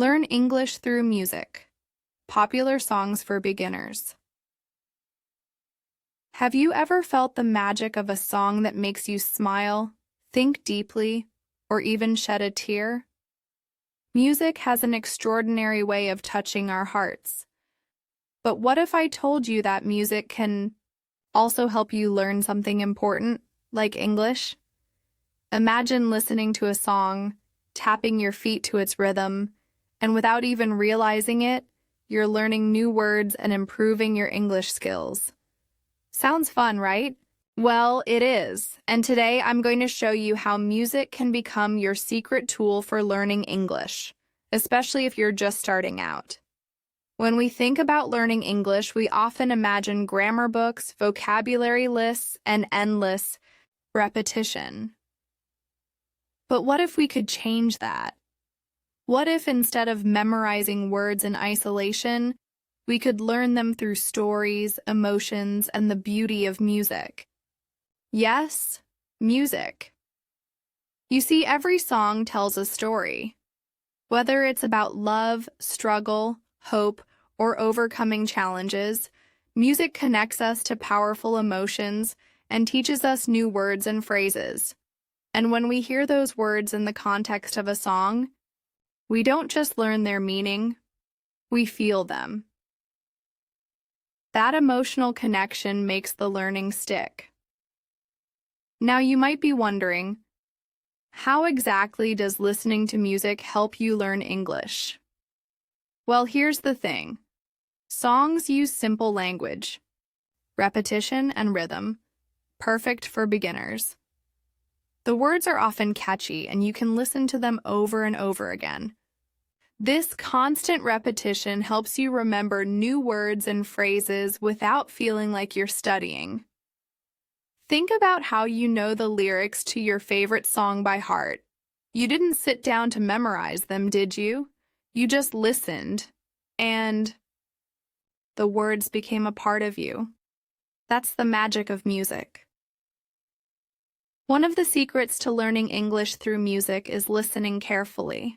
Learn English through music. Popular songs for beginners. Have you ever felt the magic of a song that makes you smile, think deeply, or even shed a tear? Music has an extraordinary way of touching our hearts. But what if I told you that music can also help you learn something important, like English? Imagine listening to a song, tapping your feet to its rhythm, and without even realizing it, you're learning new words and improving your English skills. Sounds fun, right? Well, it is, and today I'm going to show you how music can become your secret tool for learning English, especially if you're just starting out. When we think about learning English, we often imagine grammar books, vocabulary lists, and endless repetition. But what if we could change that? What if instead of memorizing words in isolation, we could learn them through stories, emotions, and the beauty of music? Yes, music. You see, every song tells a story. Whether it's about love, struggle, hope, or overcoming challenges, music connects us to powerful emotions and teaches us new words and phrases. And when we hear those words in the context of a song, we don't just learn their meaning, we feel them. That emotional connection makes the learning stick. Now you might be wondering, how exactly does listening to music help you learn English? Well, here's the thing. Songs use simple language, repetition, and rhythm, perfect for beginners. The words are often catchy, and you can listen to them over and over again. This constant repetition helps you remember new words and phrases without feeling like you're studying. Think about how you know the lyrics to your favorite song by heart. You didn't sit down to memorize them, did you? You just listened, and the words became a part of you. That's the magic of music. One of the secrets to learning English through music is listening carefully.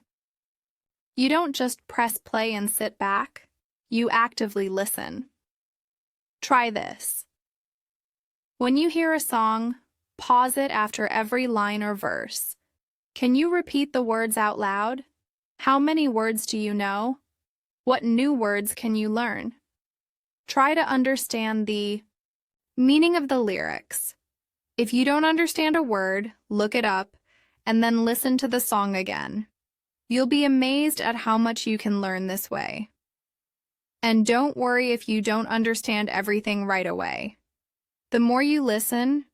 You don't just press play and sit back. You actively listen. Try this. When you hear a song, pause it after every line or verse. Can you repeat the words out loud? How many words do you know? What new words can you learn? Try to understand the meaning of the lyrics. If you don't understand a word, look it up, and then listen to the song again. You'll be amazed at how much you can learn this way. And don't worry if you don't understand everything right away. The more you listen,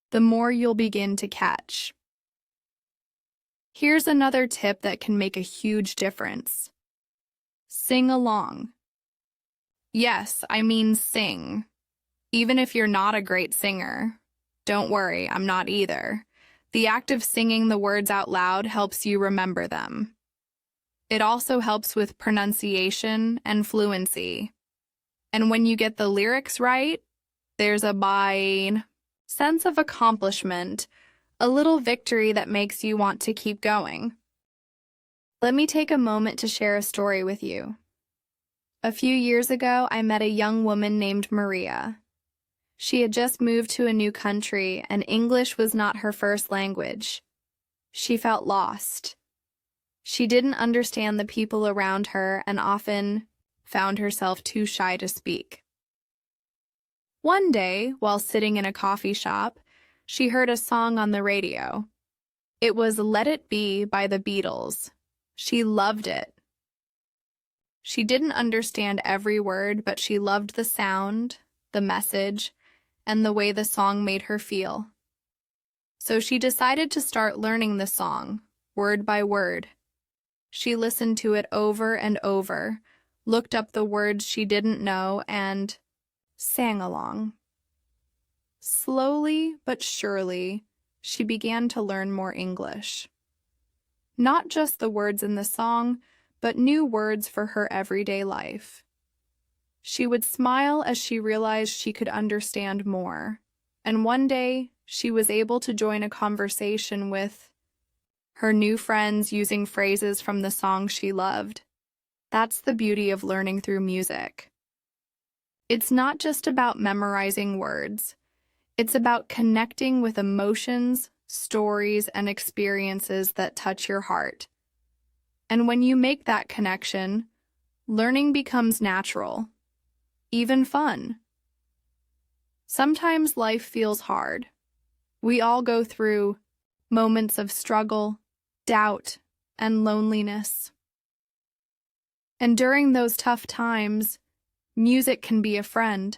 the more you'll begin to catch. Here's another tip that can make a huge difference. Sing along. Yes, I mean sing. Even if you're not a great singer. Don't worry, I'm not either. The act of singing the words out loud helps you remember them. It also helps with pronunciation and fluency. And when you get the lyrics right, there's a sense of accomplishment, a little victory that makes you want to keep going. Let me take a moment to share a story with you. A few years ago, I met a young woman named Maria. She had just moved to a new country, and English was not her first language. She felt lost. She didn't understand the people around her and often found herself too shy to speak. One day, while sitting in a coffee shop, she heard a song on the radio. It was Let It Be by the Beatles. She loved it. She didn't understand every word, but she loved the sound, the message, and the way the song made her feel. So she decided to start learning the song, word by word. She listened to it over and over, looked up the words she didn't know, and sang along. Slowly but surely, she began to learn more English. Not just the words in the song, but new words for her everyday life. She would smile as she realized she could understand more, and one day she was able to join a conversation with her new friends using phrases from the song she loved. That's the beauty of learning through music. It's not just about memorizing words. It's about connecting with emotions, stories, and experiences that touch your heart. And when you make that connection, learning becomes natural, even fun. Sometimes life feels hard. We all go through moments of struggle, doubt, and loneliness. And during those tough times, music can be a friend.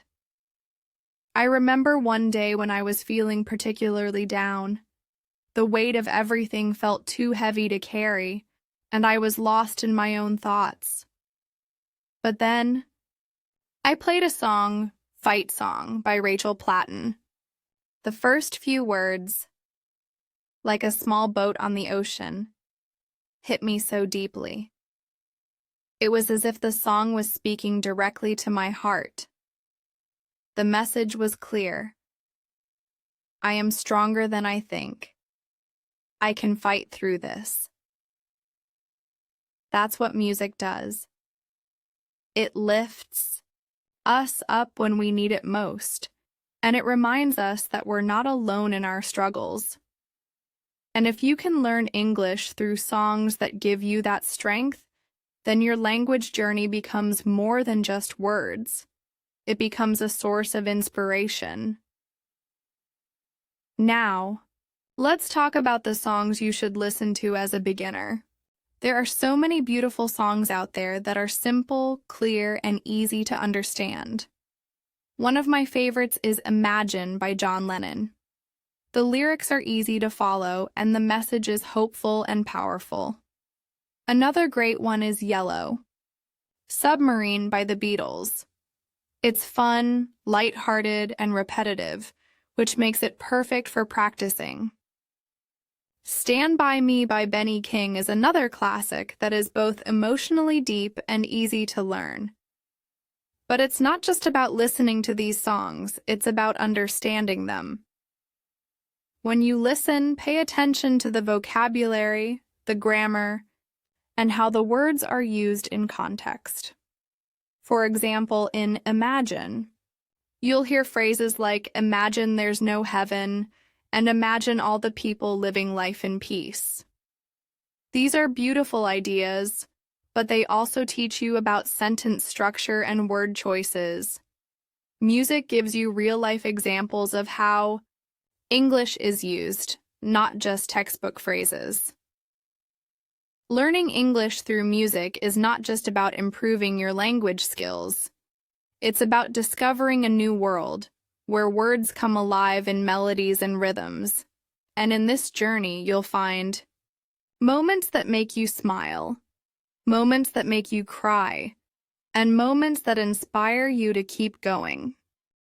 I remember one day when I was feeling particularly down. The weight of everything felt too heavy to carry, and I was lost in my own thoughts. But then, I played a song, Fight Song by Rachel Platten. The first few words, like a small boat on the ocean, hit me so deeply. It was as if the song was speaking directly to my heart. The message was clear. I am stronger than I think. I can fight through this. That's what music does. It lifts us up when we need it most, and it reminds us that we're not alone in our struggles. And if you can learn English through songs that give you that strength, then your language journey becomes more than just words. It becomes a source of inspiration. Now, let's talk about the songs you should listen to as a beginner. There are so many beautiful songs out there that are simple, clear, and easy to understand. One of my favorites is Imagine by John Lennon. The lyrics are easy to follow, and the message is hopeful and powerful. Another great one is Yellow, Submarine by the Beatles. It's fun, lighthearted, and repetitive, which makes it perfect for practicing. Stand By Me by Benny King is another classic that is both emotionally deep and easy to learn. But it's not just about listening to these songs, it's about understanding them. When you listen, pay attention to the vocabulary, the grammar, and how the words are used in context. For example, in Imagine, you'll hear phrases like imagine there's no heaven and imagine all the people living life in peace. These are beautiful ideas, but they also teach you about sentence structure and word choices. Music gives you real-life examples of how English is used, not just textbook phrases. Learning English through music is not just about improving your language skills. It's about discovering a new world, where words come alive in melodies and rhythms. And in this journey, you'll find moments that make you smile, moments that make you cry, and moments that inspire you to keep going.